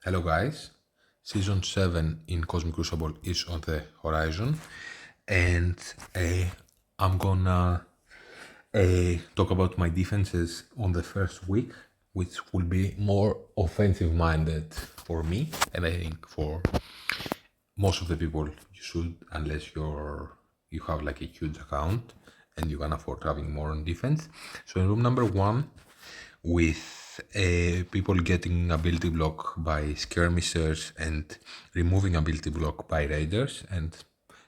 Hello guys, Season 7 in Cosmic Crucible is on the horizon and I'm gonna talk about my defenses on the first week, which will be more offensive minded for me, and I think for most of the people you should, unless you have like a huge account and you can afford having more on defense. So in room number 1, with people getting ability block by skirmishers and removing ability block by raiders, and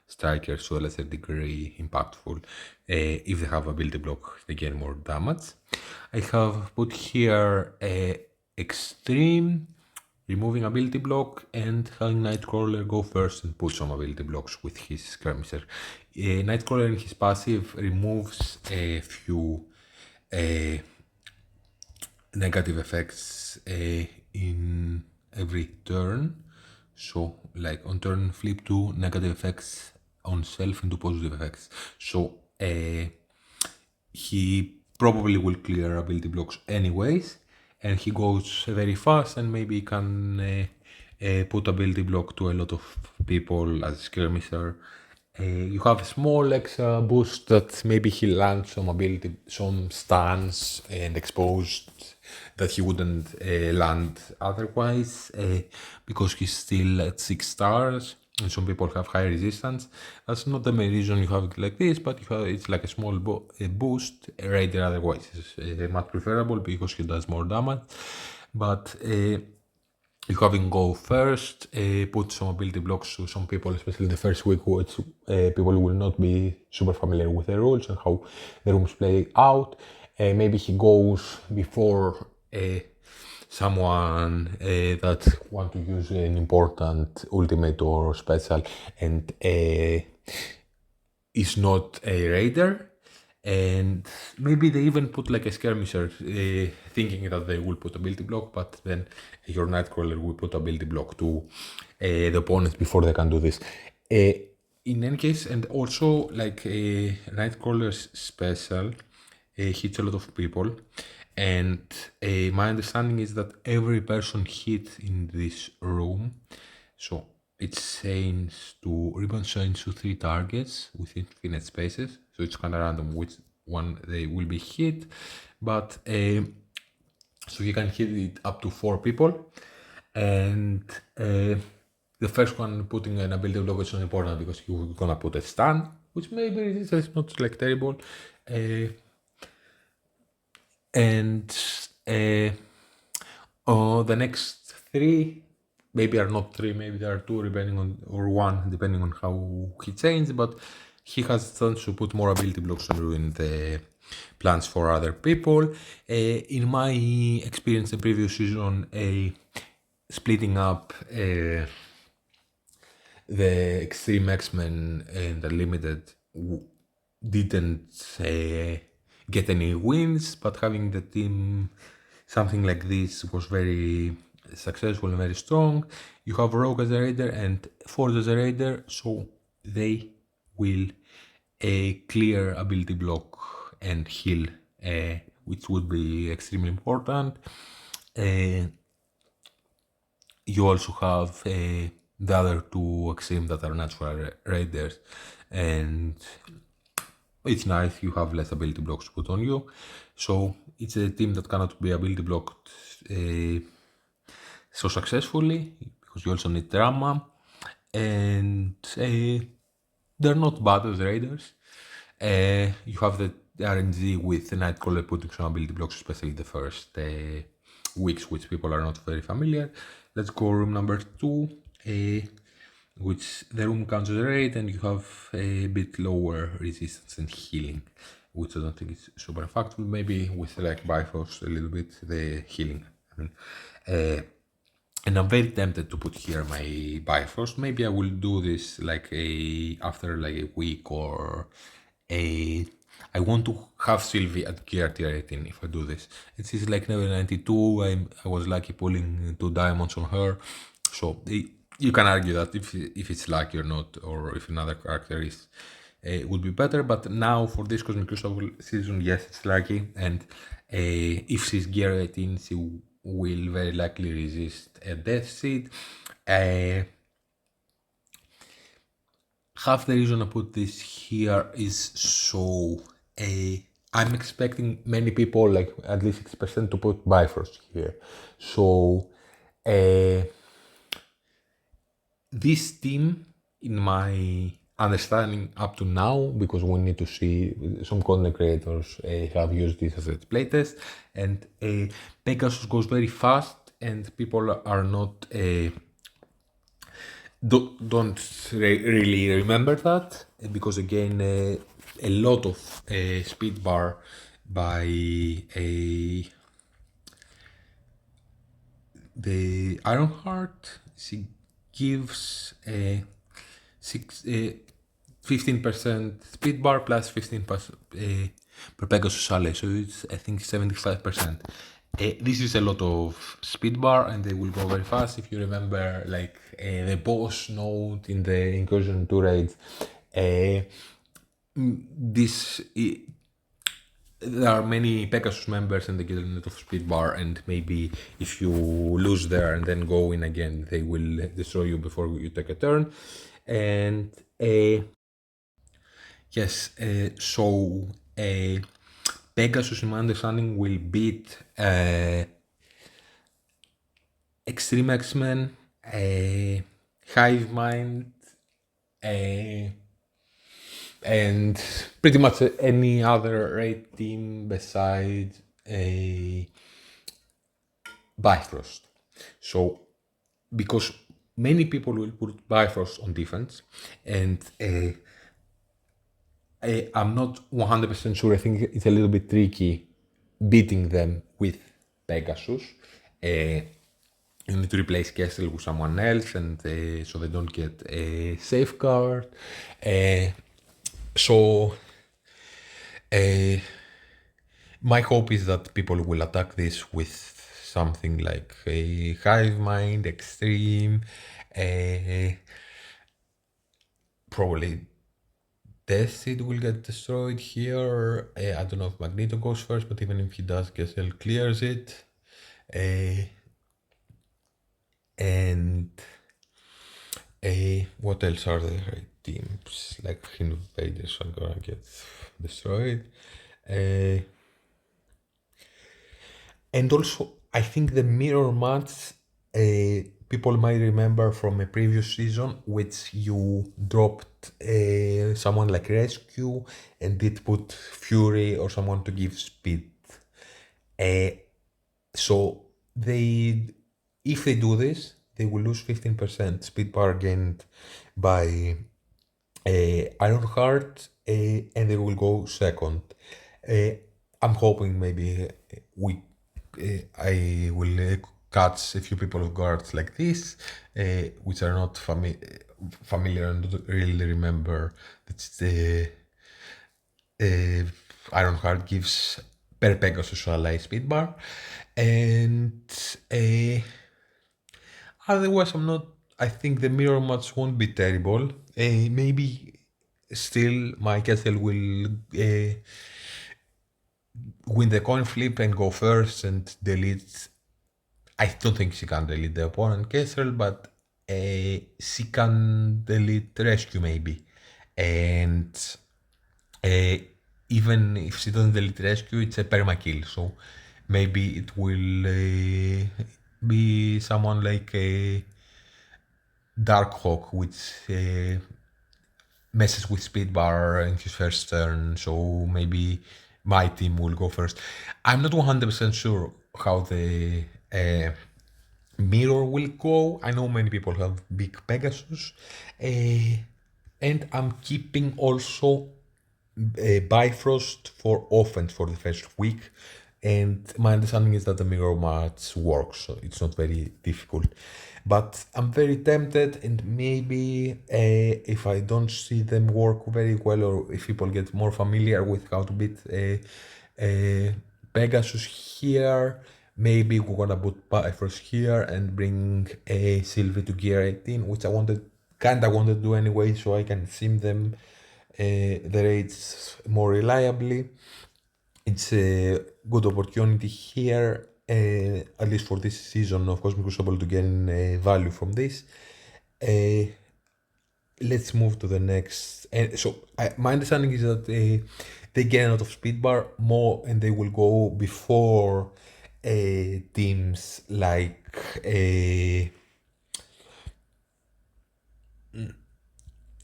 strikers to a lesser degree impactful. If they have ability block, they gain more damage. I have put here extreme, removing ability block, and having Nightcrawler go first and put some ability blocks with his skirmisher. Nightcrawler in his passive removes a few negative effects in every turn. So, like on turn flip 2, negative effects on self into positive effects. So, he probably will clear ability blocks anyways, and he goes very fast and maybe can put ability block to a lot of people as skirmisher. You have a small extra boost that maybe he lands some stans and exposed that he wouldn't land otherwise, because he's still at 6 stars and some people have high resistance. That's not the main reason you have it like this, but it's like a small boost. A Raider otherwise is much preferable because he does more damage, but you have him go first, put some ability blocks to some people, especially the first week, which people will not be super familiar with the rules and how the rooms play out. Maybe he goes before someone that want to use an important ultimate or special and is not a raider. And maybe they even put like a skirmisher, thinking that they will put ability block, but then your Nightcrawler will put ability block to the opponents before they can do this. In any case, and also like Nightcrawler's special hits a lot of people, and my understanding is that every person hit in this room, so it chains to ribbon chains to 3 targets with infinite spaces, so it's kind of random which one they will be hit, but so you can hit it up to 4 people, and the first one putting an ability block is not important because you're gonna put a stun, which maybe is not like terrible, and the next 3 maybe are not 3, maybe there are 2 depending on, or 1 depending on how he changed, but he has chance to put more ability blocks and ruin the plans for other people. In my experience the previous season, splitting up the Extreme X-Men and the Limited didn't get any wins, but having the team something like this was very successful and very strong. You have Rogue as a Raider and Force as a Raider, so they will clear ability block and heal, which would be extremely important. You also have the other 2 Extreme that are natural Raiders, and it's nice you have less ability blocks put on you. So it's a team that cannot be ability blocked so successfully because you also need drama, and they're not bad as raiders. You have the RNG with Nightcrawler putting some ability blocks, especially the first weeks, which people are not very familiar. Let's go room number 2, which the room counts as a raid, and you have a bit lower resistance and healing, which I don't think is super impactful. Maybe with like Bifrost a little bit, the healing. And I'm very tempted to put here my Bifrost. Maybe I will do this like after like a week or a. I want to have Sylvie at gear tier 18 if I do this. It is like level 92. I was lucky pulling 2 diamonds on her, so you can argue that if it's lucky or not, or if another character is would be better. But now for this Cosmic Crucible season, yes, it's lucky, and if she's gear 18, she will very likely resist a death seed. Half the reason I put this here is so I'm expecting many people, like at least 6%, to put Bifrost here. So this team, in my understanding up to now, because we need to see some content creators have used this as a playtest, and Pegasus goes very fast, and people are not don't really remember that, because again a lot of speed bar by the Ironheart, she gives a 15% speed bar plus 15% per Pegasus Alley, so it's I think 75%. This is a lot of speed bar, and they will go very fast. If you remember, like the boss node in the Incursion 2 raids, this there are many Pegasus members and they get a lot of speed bar, and maybe if you lose there and then go in again, they will destroy you before you take a turn. And yes, so Pegasus, in my understanding, will beat Extreme X-Men, Hive Mind, and pretty much any other raid team besides Bifrost. So, because many people will put Bifrost on defense, and I'm not 100% sure. I think it's a little bit tricky beating them with Pegasus. You need to replace Kessel with someone else, and so they don't get a safeguard. So my hope is that people will attack this with something like a Hive Mind, Extreme, probably Death Seed will get destroyed here. I don't know if Magneto goes first, but even if he does, Kessel clears it. And what else are there? Teams like Invaders are gonna get destroyed. And also, I think the mirror match, people might remember from a previous season, which you dropped someone like Rescue and did put Fury or someone to give speed. So if they do this, they will lose 15% speed bar gained by Ironheart, and they will go second. I'm hoping maybe I will catch a few people of guards like this, which are not familiar and don't really remember that the Ironheart gives per Pegasus ally speed bar, and otherwise I think the mirror match won't be terrible. Maybe still my Kessel will win the coin flip and go first and delete. I don't think she can delete the opponent Kessel, but she can delete Rescue maybe. And even if she doesn't delete Rescue, it's a perma kill. So maybe it will be someone like a Darkhawk, which messes with speed bar in his first turn, so maybe my team will go first. I'm not 100% sure how the mirror will go. I know many people have big Pegasus, and I'm keeping also Bifrost for offense for the first week. And my understanding is that the mirror match works, so it's not very difficult. But I'm very tempted, and maybe if I don't see them work very well, or if people get more familiar with how to beat Pegasus here, maybe we're gonna put Bifrost here and bring Sylvie to gear 18, which I kinda wanted to do anyway, so I can sim them the raids more reliably. It's a good opportunity here. at least for this season of Cosmic Crucible, to gain value from this. Uh, let's move to the next. My understanding is that they gain a lot of speed bar more, and they will go before teams like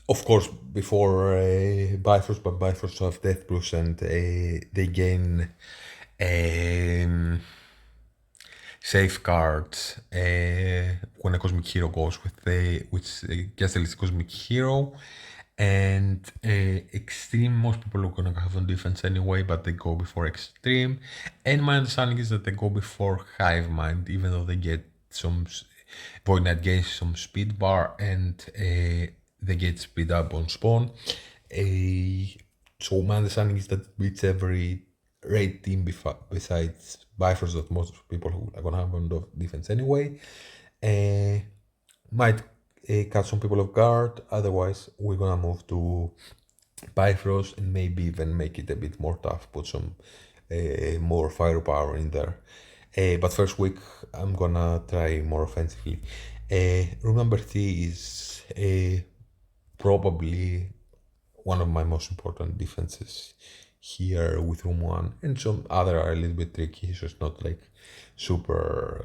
of course before Bifrost, but Bifrost have Death Plus, and they gain um, safeguards when a Cosmic Hero goes with which gets the list Cosmic Hero. And Extreme, most people are gonna have on defense anyway, but they go before Extreme. And my understanding is that they go before Hive Mind, even though they get some Void Knight gains some speed bar, and they get speed up on spawn. So my understanding is that it beats every raid team besides Bifrost, that most people who are gonna have on defense anyway. Might catch some people off guard. Otherwise, we're gonna move to Bifrost and maybe even make it a bit more tough. Put some more firepower in there. But first week, I'm gonna try more offensively. Room number 3 is probably one of my most important defenses here with room 1, and some other are a little bit tricky, so it's not like super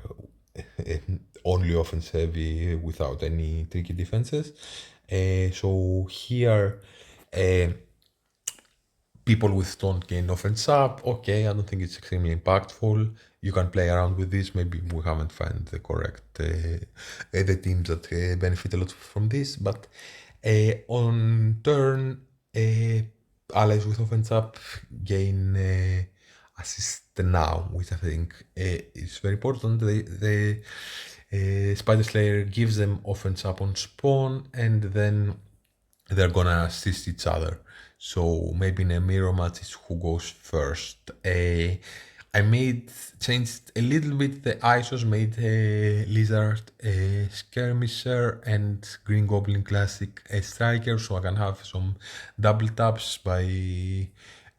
only offense heavy without any tricky defenses. So here people with don't gain offense up. Okay, I don't think it's extremely impactful. You can play around with this. Maybe we haven't found the correct the teams that benefit a lot from this. But on turn, allies with offense up gain assist now, which I think is very important. The Spider Slayer gives them offense up on spawn, and then they're gonna assist each other. So maybe in a mirror match is who goes first. I changed a little bit the ISOs, made Lizard a Skirmisher and Green Goblin Classic a Striker, so I can have some double taps by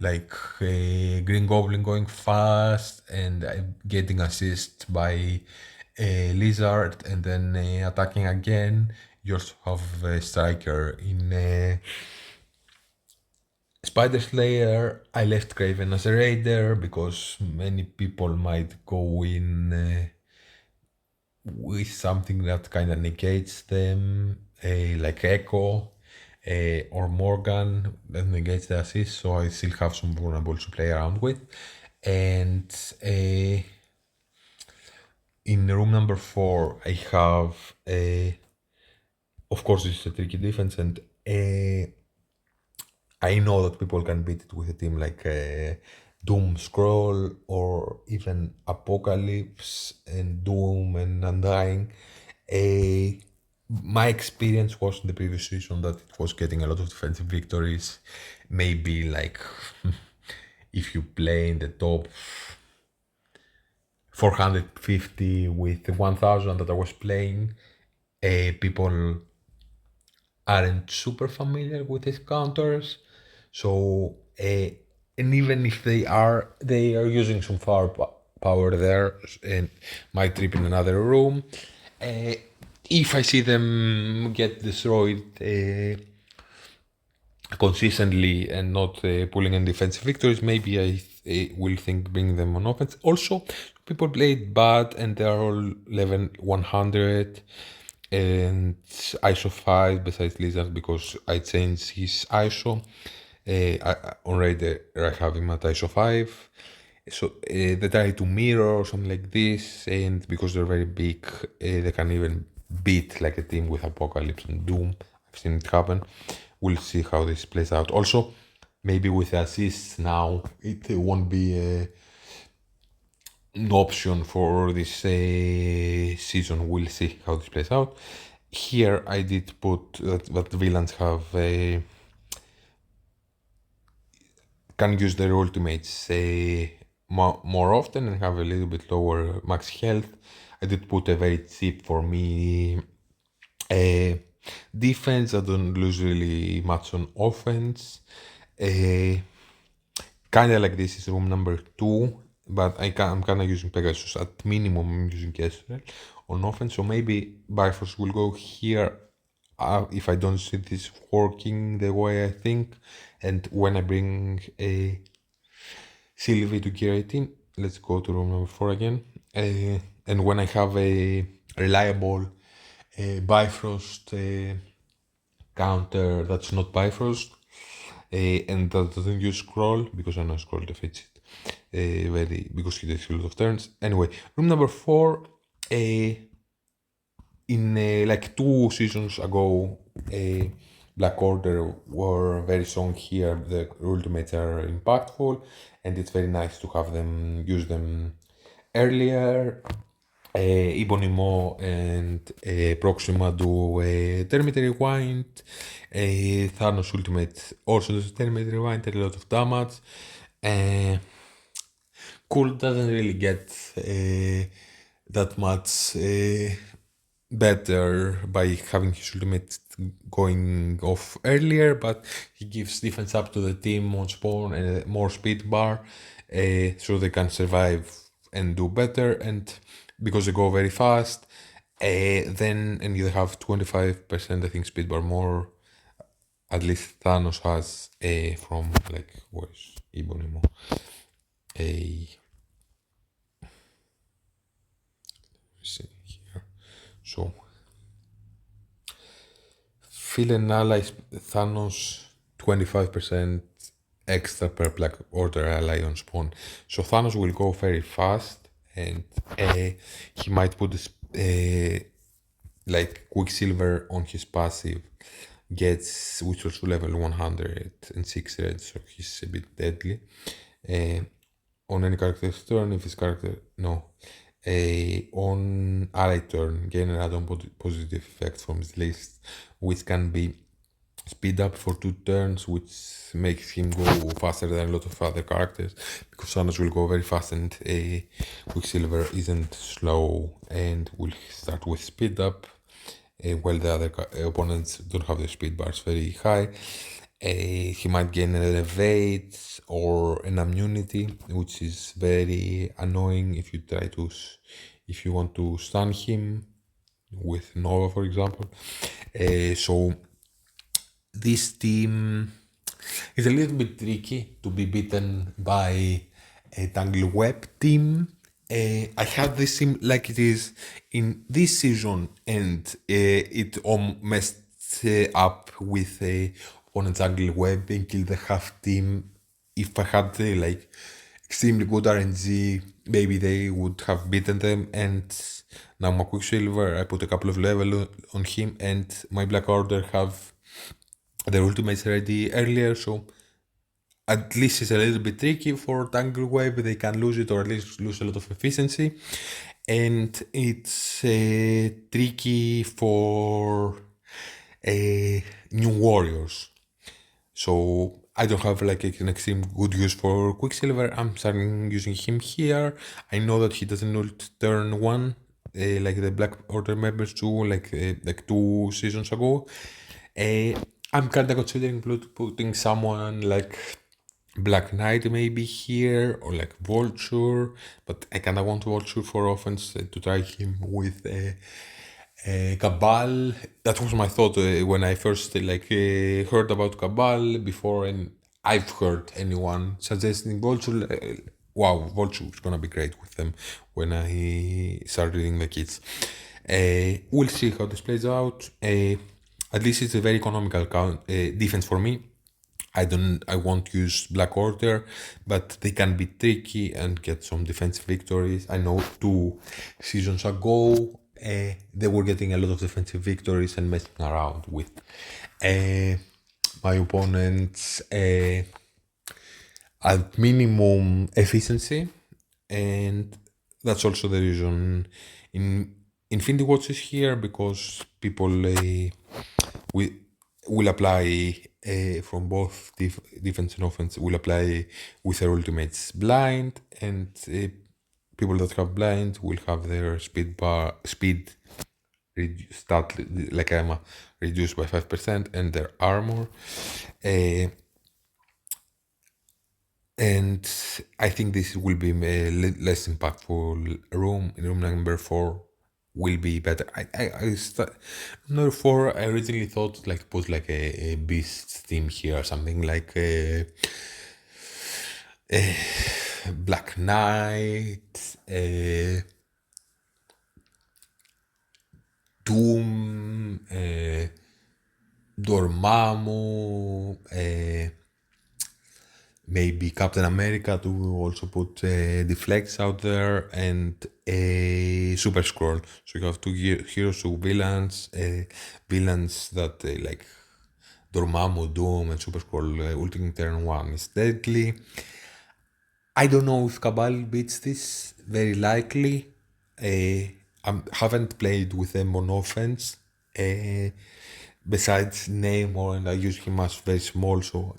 like Green Goblin going fast and getting assist by Lizard, and then attacking again. You also have a Striker in Spider Slayer. I left Craven as a raider because many people might go in with something that kind of negates them, like Echo or Morgan that negates the assist, so I still have some vulnerables to play around with. And in room number 4, I have, of course, this is a tricky defense, and I know that people can beat it with a team like Doom Scroll or even Apocalypse and Doom and Undying. My experience was in the previous season that it was getting a lot of defensive victories. Maybe like if you play in the top 450 with 1000 that I was playing, people aren't super familiar with these counters. So, and even if they are using some power there and might trip in another room. If I see them get destroyed consistently and not pulling in defensive victories, maybe I will think bring them on offense. Also, people played bad and they are all level 100 and ISO 5 besides Lizard because I changed his ISO. Already I have him at ISO 5. So they try to mirror or something like this, and because they're very big, they can even beat like a team with Apocalypse and Doom. I've seen it happen. We'll see how this plays out. Also, maybe with the assists now, it won't be an option for this season. We'll see how this plays out. Here I did put that villains have can use their ultimates more often and have a little bit lower max health. I did put a very cheap for me defense. I don't lose really much on offense. Kind of like this is room number 2. but I'm kind of using Pegasus. At minimum, I'm using Kestrel on offense, so maybe Bifrost will go here if I don't see this working the way I think. And when I bring a Sylvie to gear 18, let's go to room number 4 again. And when I have a reliable Bifrost counter that's not Bifrost, and that doesn't use scroll, because I know scroll defeats it very, because he takes a lot of turns. Anyway, room number 4, in like 2 seasons ago, Black Order were very strong here. The ultimates are impactful, and it's very nice to have them use them earlier. Ibonimo and Proxima do Termite Rewind. Thanos Ultimate also does Termite Rewind, a lot of damage. Cool doesn't really get that much better by having his ultimate going off earlier, but he gives defense up to the team on spawn and more speed bar, so they can survive and do better. And because they go very fast, then and you have 25% I think speed bar more. At least Thanos has from like where's Ibonimo? See here. So fill an ally Thanos 25% extra per Black Order ally on spawn. So Thanos will go very fast, and he might put like Quicksilver on his passive, gets which was level 106 red, so he's a bit deadly. On any character's turn, if his character on ally turn, gain an add-on positive effect from his list, which can be speed up for 2 turns, which makes him go faster than a lot of other characters, because Thanos will go very fast and Quicksilver isn't slow and will start with speed up, while the other opponents don't have the speed bars very high. He might gain an elevate or an immunity, which is very annoying if you want to stun him with Nova, for example. So this team is a little bit tricky to be beaten by a Tangle Web team. I had this team like it is in this season, and it messed up with opponent Tangle Web and killed the half team. If I had like extremely good RNG, maybe they would have beaten them. And now my Quicksilver, I put a couple of level on him, and my Black Order have their ultimates ready earlier, so at least it's a little bit tricky for Tangle Wave. They can lose it, or at least lose a lot of efficiency. And it's tricky for new warriors. So I don't have like an extreme good use for Quicksilver. I'm starting using him here. I know that he doesn't ult turn 1, like the Black Order members do, like 2 seasons ago. I'm kinda considering putting someone like Black Knight maybe here, or like Vulture, but I kinda want Vulture for offense to try him with Cabal. That was my thought when I first heard about Cabal before, and I've heard anyone suggesting Vulture. Wow, Vulture is gonna be great with them when I start reading the kits. We'll see how this plays out. At least it's a very economical defense for me. I won't use Black Order, but they can be tricky and get some defensive victories. I know 2 seasons ago they were getting a lot of defensive victories and messing around with my opponents at minimum efficiency, and that's also the reason in Infinity Watch is here, because people will apply from both defense and offense, will apply with their ultimates blind, and people that have blind will have their speed stat like Emma reduced by 5%, and their armor. And I think this will be a less impactful room. Room number 4 will be better. Number 4, I originally thought like put like a beast theme here or something like a Black Knight, Doom, Dormammu, maybe Captain America to also put deflects out there, and a Super Scroll. So you have two heroes, two villains, villains that like Dormammu, Doom, and Super Scroll. Ultimate Turn 1 is deadly. I don't know if Cabal beats this, very likely. I haven't played with them on offense. Besides Namor, and I use him as very small, so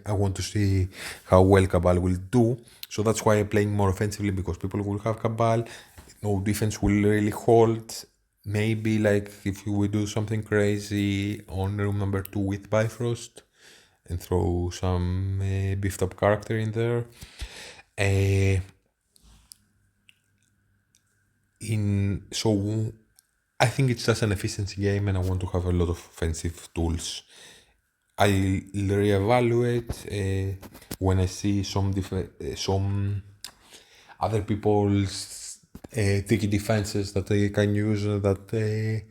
I want to see how well Cabal will do. So that's why I'm playing more offensively, because people will have Cabal. No defense will really hold. Maybe like if you will do something crazy on room number 2 with Bifrost and throw some beefed up character in there. So I think it's just an efficiency game, and I want to have a lot of offensive tools. I'll reevaluate when I see some other people's tricky defenses that they can use that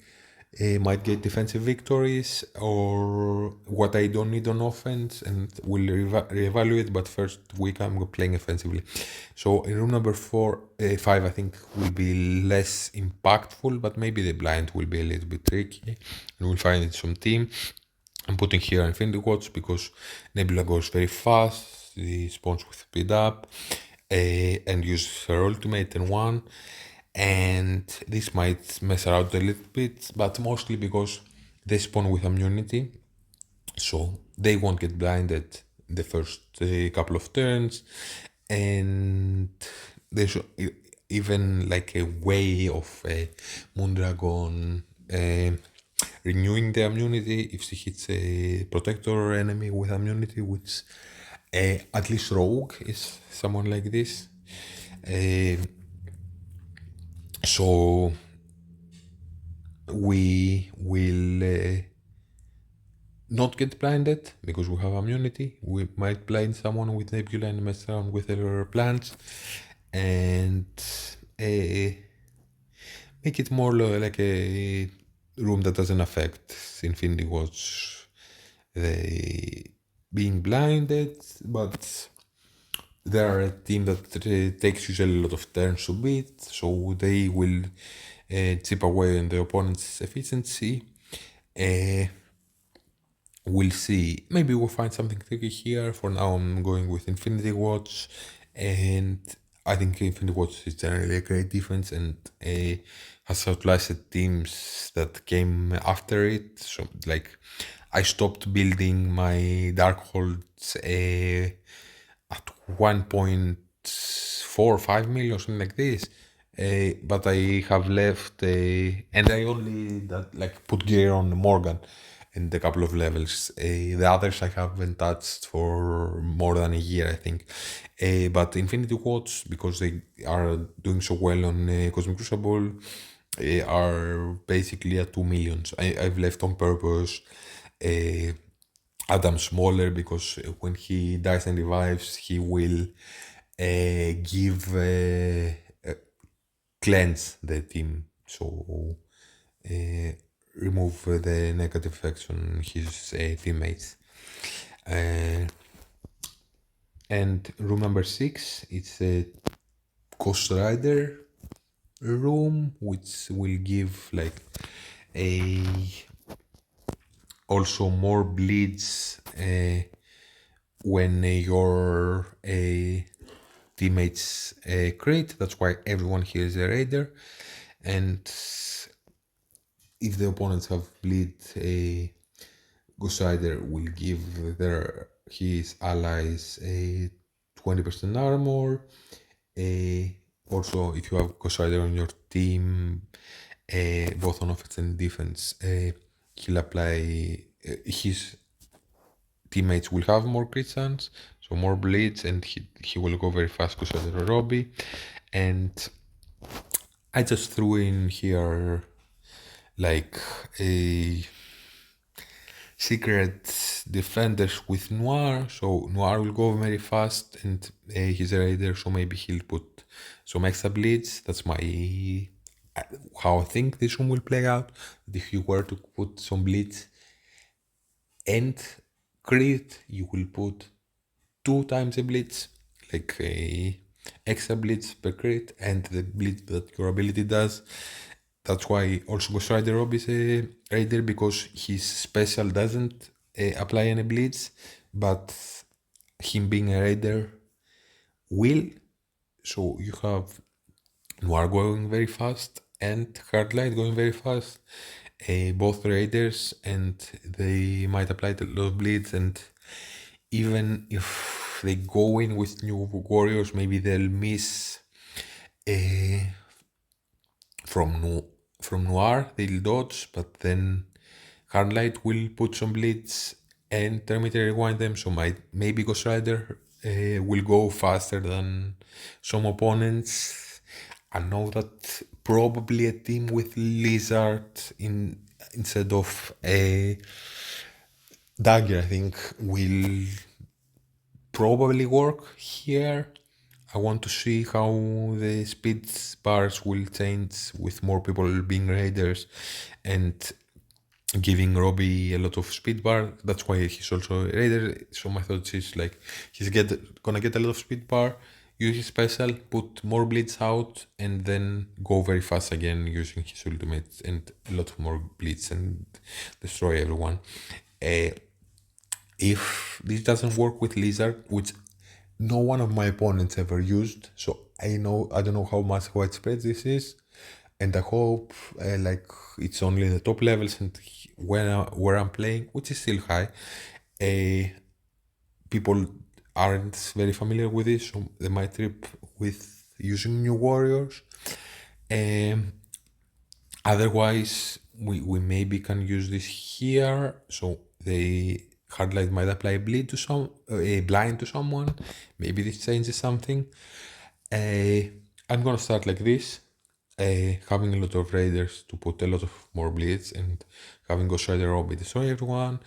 might get defensive victories, or what I don't need on offense, and we'll reevaluate. But first week I'm playing offensively. So in room number 5, I think will be less impactful, but maybe the blind will be a little bit tricky, and we'll find some team. I'm putting here Infinity Watch because Nebula goes very fast, the spawns with speed up, and use her ultimate in 1. And this might mess around a little bit, but mostly because they spawn with immunity, so they won't get blinded the first couple of turns. And there's even like a way of Moondragon renewing the immunity if she hits a protector enemy with immunity, which at least Rogue is someone like this. So we will not get blinded because we have immunity. We might blind someone with Nebula and mess around with their plants, and make it more like a room that doesn't affect Infinity Watch they being blinded, but they are a team that takes usually a lot of turns to beat, so they will chip away on the opponent's efficiency. We'll see. Maybe we'll find something tricky here. For now, I'm going with Infinity Watch, and I think Infinity Watch is generally a great defense and has outlasted teams that came after it. So, like, I stopped building my Darkholds at 1.4 or 5 million, something like this. But I have left, and I only put gear on Morgan and a couple of levels. The others I haven't touched for more than a year, I think. But Infinity Watch, because they are doing so well on Cosmic Crucible, are basically at 2 millions. I've left on purpose Adam Smaller, because when he dies and revives, he will give cleanse the team. So remove the negative effects on his teammates. And room number 6, it's a Ghost Rider room, which will give like a also more bleeds when your teammates crit. That's why everyone here is a raider, and if the opponents have bleed, a Ghost Rider will give his allies a 20% armor. Also, if you have Ghost Rider on your team, both on offense and defense, he'll apply his teammates will have more crit chance, So more bleeds, and he will go very fast because of the Robbie. And I just threw in here like a secret defenders with Noir. So Noir will go very fast, and he's a raider, so maybe he'll put some extra bleeds. That's my how I think this one will play out. If you were to put some bleeds and crit, you will put 2 times the blitz, like a extra blitz per crit, and the blitz that your ability does. That's why also Ghost Rider Rob is a raider, because his special doesn't apply any blitz, but him being a raider will. So you have Noir going very fast and Hardlight going very fast, both raiders, and they might apply a lot of blitz. And even if they go in with new warriors, maybe they'll miss uh, from Noir, they'll dodge, but then Hardlight will put some blitz and Terminator rewind them, so maybe Ghost Rider will go faster than some opponents. I know that probably a team with Lizard instead of a Dagger, I think, will probably work here. I want to see how the speed bars will change with more people being raiders and giving Robbie a lot of speed bar. That's why he's also a raider. So my thought is like he's gonna get a lot of speed bar, use his special, put more bleeds out, and then go very fast again using his ultimate and a lot more bleeds and destroy everyone. If this doesn't work with Lizard, which no one of my opponents ever used, so I don't know how much widespread this is, and I hope like it's only the top levels and where I'm playing, which is still high, people aren't very familiar with this, so they might trip with using new warriors. Otherwise, we maybe can use this here, so the Hardlight might apply bleed to a blind to someone. Maybe this changes something. I'm gonna start like this, having a lot of raiders to put a lot of more bleeds, and having Ghost Rider Robbie destroy everyone.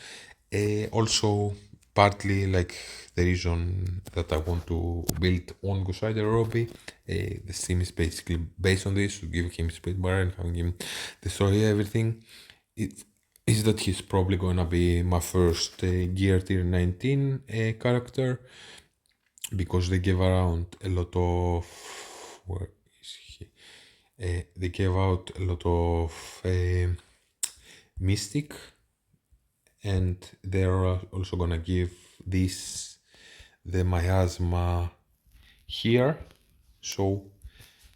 Also, partly like the reason that I want to build on Ghost Rider Robbie, the team is basically based on this, to give him speed bar and having him destroy everything. It is that he's probably gonna be my first gear tier 19 character, because they gave around a lot of where is he? They gave out a lot of Mystic, and they're also gonna give this the miasma here, so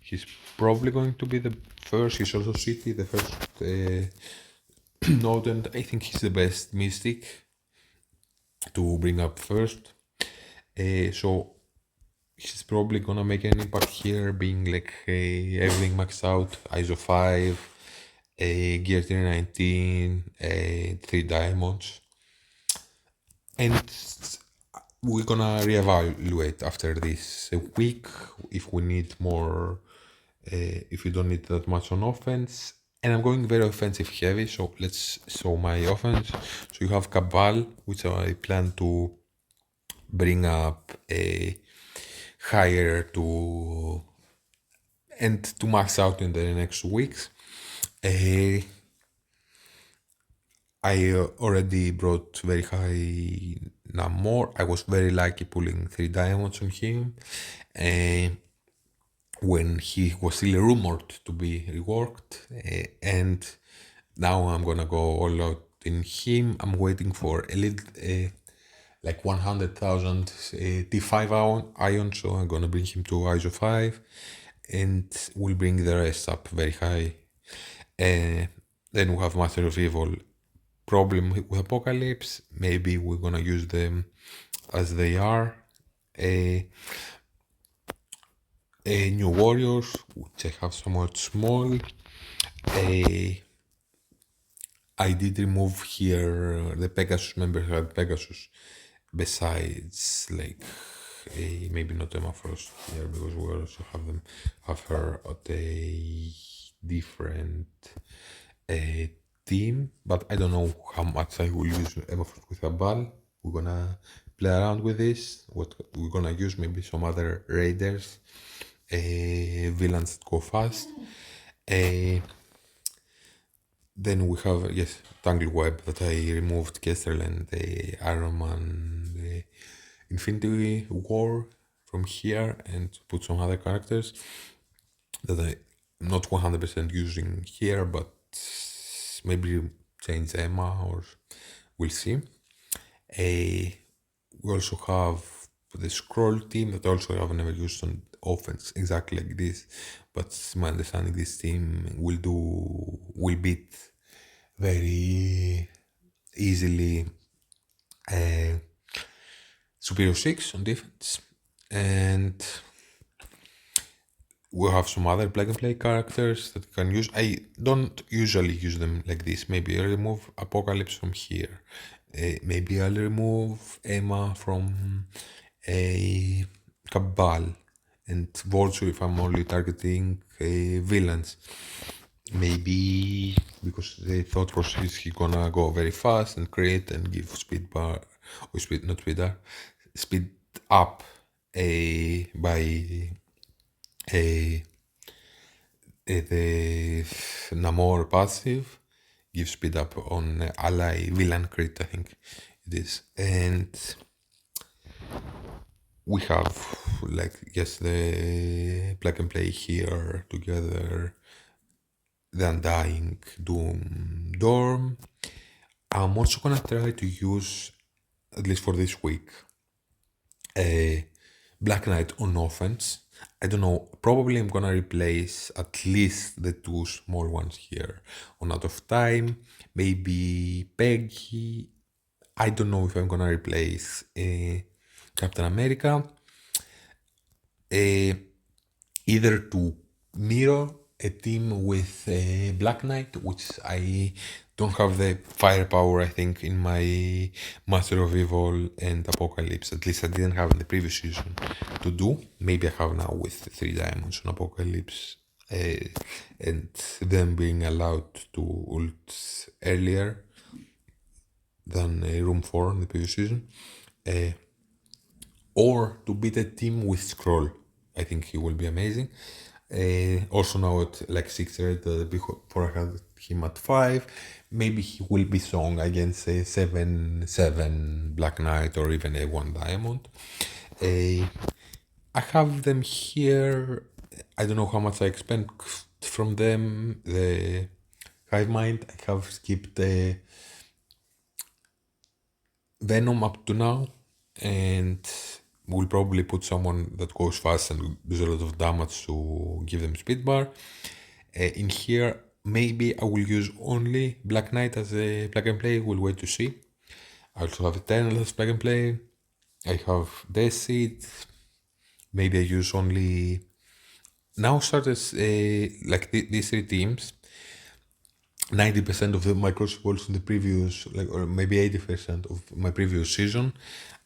he's probably going to be the first. He's also city, the first node, and I think he's the best Mystic to bring up first. So he's probably gonna make an impact here, being like everything maxed out, ISO 5, gear 319, 3 diamonds. And we're gonna reevaluate after this week if we need more, if we don't need that much on offense. And I'm going very offensive heavy, so let's show my offense. So you have Cabal, which I plan to bring up a higher to and to max out in the next weeks. I already brought very high Namor. I was very lucky pulling 3 diamonds on him when he was still rumored to be reworked, and now I'm gonna go all out in him. I'm waiting for a little like 100,000 T5 ion, so I'm gonna bring him to ISO 5, and we'll bring the rest up very high. Then we have Master of Evil. Problem with Apocalypse, maybe we're gonna use them as they are. New Warriors, which I have somewhat small. I did remove here the Pegasus, members had Pegasus, besides like maybe not Emma Frost here because we also have her at a different uh, team, but I don't know how much I will use Emma Frost with a ball. We're gonna play around with this. What we're gonna use maybe some other raiders, villains that go fast. Then we have, yes, Tangleweb that I removed, Kestrel and the Iron Man, the Infinity War from here and put some other characters that I'm not 100% using here, but maybe change Emma or we'll see. We also have the Scroll team that also I've never used on offense exactly like this, but my understanding this team will beat very easily Superior 6 on defense. And we have some other plug and play characters that you can use. I don't usually use them like this. Maybe I'll remove Apocalypse from here. Maybe I'll remove Emma from a Cabal and Vulture if I'm only targeting villains. Maybe because the thought process he's gonna go very fast and create and give speed bar or speed not speed bar speed up by the Namor passive gives speed up on ally villain crit, I think it is. And we have like yes the plug and play here together, the Undying, Doom, Dorm. I'm also gonna try to use, at least for this week, a Black Knight on offense. I don't know, probably I'm gonna replace at least the two small ones here on Out of Time, maybe Peggy. I don't know if I'm gonna replace Captain America. Either to mirror a team with Black Knight, which I don't have the firepower, I think, in my Master of Evil and Apocalypse. At least I didn't have in the previous season to do. Maybe I have now with 3 diamonds on Apocalypse and them being allowed to ult earlier than Room 4 in the previous season. Or to beat a team with Scroll. I think he will be amazing. Also now at like 6 red, before I had him at 5. Maybe he will be strong against a 7/7 Black Knight or even a 1 diamond. I have them here. I don't know how much I expect from them. The Hive Mind, I have skipped Venom up to now, and we'll probably put someone that goes fast and does a lot of damage to give them speed bar. In here, maybe I will use only Black Knight as a plug and play. We'll wait to see. I also have Eternal as plug and play. I have Death Seed. Maybe I use only. Now started like these 3 teams. 90% of my Crucibles in the previous, like, or maybe 80% of my previous season,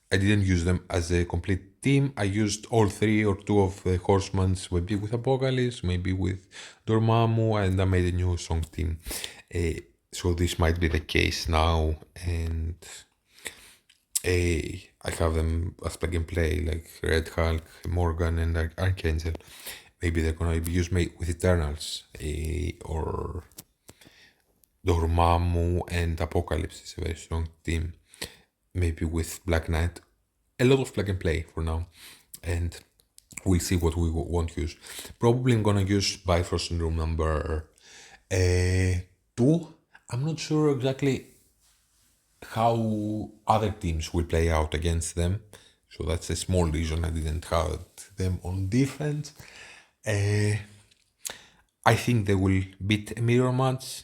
I didn't use them as a complete team. I used all 3 or 2 of the Horsemen's, maybe with Apocalypse, maybe with Dormammu, and I made a new song team. So this might be the case now, and I have them as plug and play, like Red Hulk, Morgan, and Archangel. Maybe they're gonna be used with Eternals, or Dormammu and Apocalypse is a very strong team. Maybe with Black Knight. A lot of plug and play for now. And we'll see what we won't use. Probably I'm gonna use Bifrost in room number 2. I'm not sure exactly how other teams will play out against them. So that's a small reason I didn't have them on defense. I think they will beat a mirror match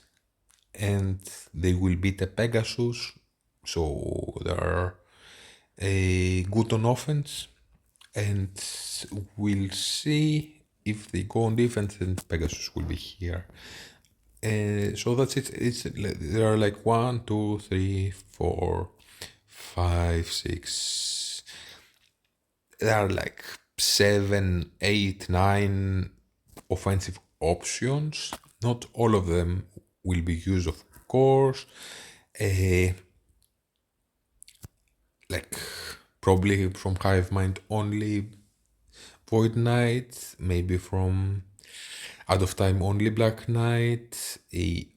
and they will beat a Pegasus. So they are good on offense, and we'll see if they go on defense and Pegasus will be here. So that's it. There are like 1, 2, 3, 4, 5, 6. There are like 7, 8, 9 offensive options. Not all of them will be used, of course. Like probably from Hive Mind only Void Knight, maybe from Out of Time only Black Knight,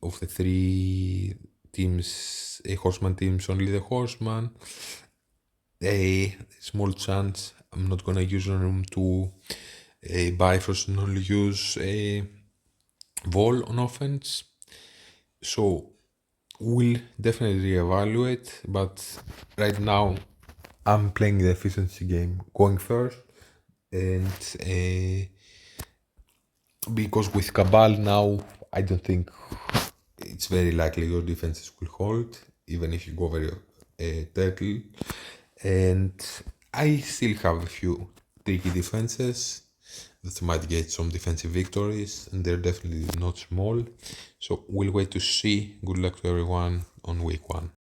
of the 3 teams, Horseman teams, only the Horseman. A small chance I'm not gonna use them to Bifrost and only use a Vol on offense. So we'll definitely reevaluate, but right now I'm playing the efficiency game going first, and because with Cabal now I don't think it's very likely your defenses will hold, even if you go very turtle. And I still have a few tricky defenses that might get some defensive victories, and they're definitely not small. So we'll wait to see. Good luck to everyone on week 1.